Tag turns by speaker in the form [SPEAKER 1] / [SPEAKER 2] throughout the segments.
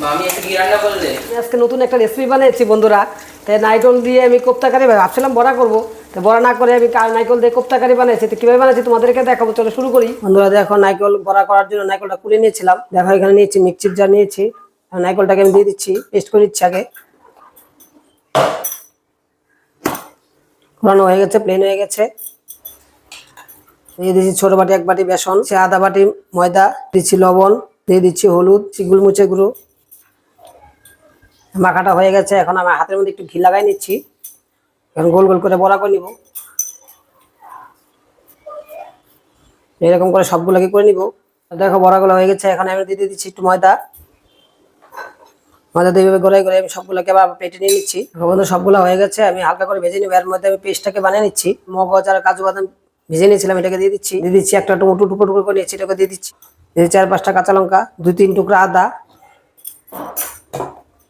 [SPEAKER 1] মামি একটা কি রান্না করলে?
[SPEAKER 2] আজকে নতুন একটা রেসিপি বানিয়েছি বন্ধুরা। তাই নারকেল দিয়ে আমি কোপ্তা কারি ভাবছিলাম বড়া করব, তো বড়া না করে আমি নারকেল দিয়ে কোপ্তা কারি বানিয়েছি। তো কীভাবে বানিয়েছি তোমাদেরকে দেখাবো, চলো শুরু করি। বন্ধুরা দেখো, নারকেল বড়া করার জন্য নারকেলটা কুড়ে নিয়েছিলাম। দেখো এখানে নিয়েছি মিক্সির জার নিয়েছি, নারকেলটাকে আমি দিয়ে দিচ্ছি, পেস্ট করে দিচ্ছি। আগে কোরানো হয়ে গেছে, প্লেন হয়ে গেছে। দিয়ে দিচ্ছি ছোট বাটি 1 বাটি বেসন, আধা বাটি ময়দা, দিচ্ছি লবণ, দিয়ে দিচ্ছি হলুদ, গোলমরিচের গুঁড়ো। মাখাটা হয়ে গেছে, এখন আমি হাতের মধ্যে একটু ঘি লাগাই নিচ্ছি। এখন গোল গোল করে বড়া করে নিব। এরকম করে সবগুলোকে করে নিব। দেখো বড়াগুলো হয়ে গেছে, এখন আমি দিয়ে দিচ্ছি একটু ময়দা। ময়দা দিয়ে গড়াই করে আমি সবগুলোকে আবার পেটে নিয়ে নিচ্ছি। বন্ধু সবগুলো হয়ে গেছে, আমি হালকা করে ভেজে নিব। এর মধ্যে আমি পেস্টটাকে বানিয়ে নিচ্ছি। মগজ আর কাজু বাদাম ভেজে নিয়েছিলাম, এটাকে দিয়ে দিচ্ছি একটা টমেটো টুকরো টুকরো করে নিয়েছি, এটাকে দিয়ে দিচ্ছি। 4-5টা কাঁচা লঙ্কা, 2-3 টুকরা আদা।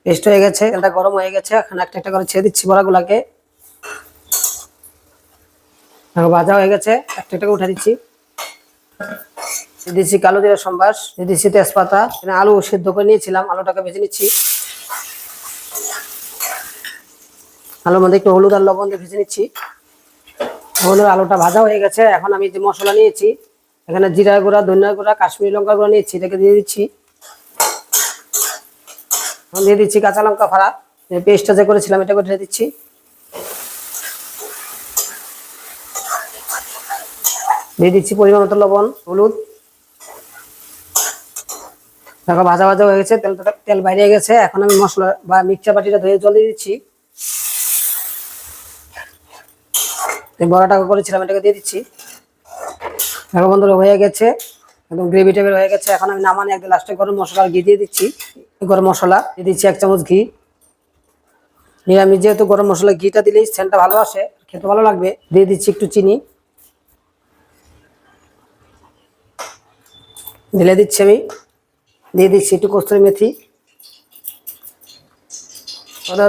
[SPEAKER 2] পেস্ট হয়ে গেছে, এটা গরম হয়ে গেছে। এখন একটা একটা করে ছেড়ে দিচ্ছি বড়াগুলাকে। ভাজা হয়ে গেছে, একটা একটা করে উঠে দিচ্ছি। দিচ্ছি কালো জিরা সম্বাস, দিচ্ছি তেজপাতা। আলু সেদ্ধ করে নিয়েছিলাম, আলুটাকে ভেজে নিচ্ছি। আলুর মধ্যে একটু হলুদ আর লবণ দিয়ে ভেজে নিচ্ছি। আলুটা ভাজা হয়ে গেছে, এখন আমি যে মশলা নিয়েছি, এখানে জিরা গুঁড়া, ধনিয়া গুঁড়া, কাশ্মীরি লঙ্কা গুঁড়া নিয়েছি, এটাকে দিয়ে দিচ্ছি। দিয়ে দিচ্ছি কাঁচা লঙ্কা ফাড়া, পেস্টটা যে করেছিলাম এটাকে ঢেলে দিচ্ছি। দিয়ে দিচ্ছি পরিমাণ মতো লবণ, হলুদ। দেখো ভাজা ভাজা হয়ে গেছে, তেল বাইরে গেছে। এখন আমি মশলা বা মিক্সচার বাটিটা ধুয়ে জল দিয়ে দিচ্ছি। বড়াটা করেছিলাম এটাকে দিয়ে দিচ্ছি। দেখো বন্ধুরা হয়ে গেছে, একদম গ্রেভি টাইপের হয়ে গেছে। এখন আমি নামানি একদম লাস্টে গরম মশলা ঘি দিয়ে দিচ্ছি। গরম মশলা দিয়ে দিচ্ছি 1 চামচ ঘি। নিরামিষ যেহেতু গরম মশলা ঘিটা দিলেই সেন্টটা ভালো আসে, খেতে ভালো লাগবে। দিয়ে দিচ্ছি একটু চিনি, ঢেলে দিচ্ছি আমি। দিয়ে দিচ্ছি একটু কস্তুরি মেথি।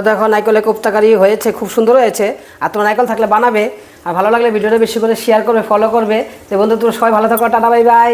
[SPEAKER 2] দেখো নারকেলের কোপ্তা কারি হয়েছে, খুব সুন্দর হয়েছে। আর তোমার নারকেল থাকলে বানাবে, আর ভালো লাগলে ভিডিওটা বেশি করে শেয়ার করবে, ফলো করবে। তো বন্ধু তোমরা সবাই ভালো থাকো, টাটা বাই বাই।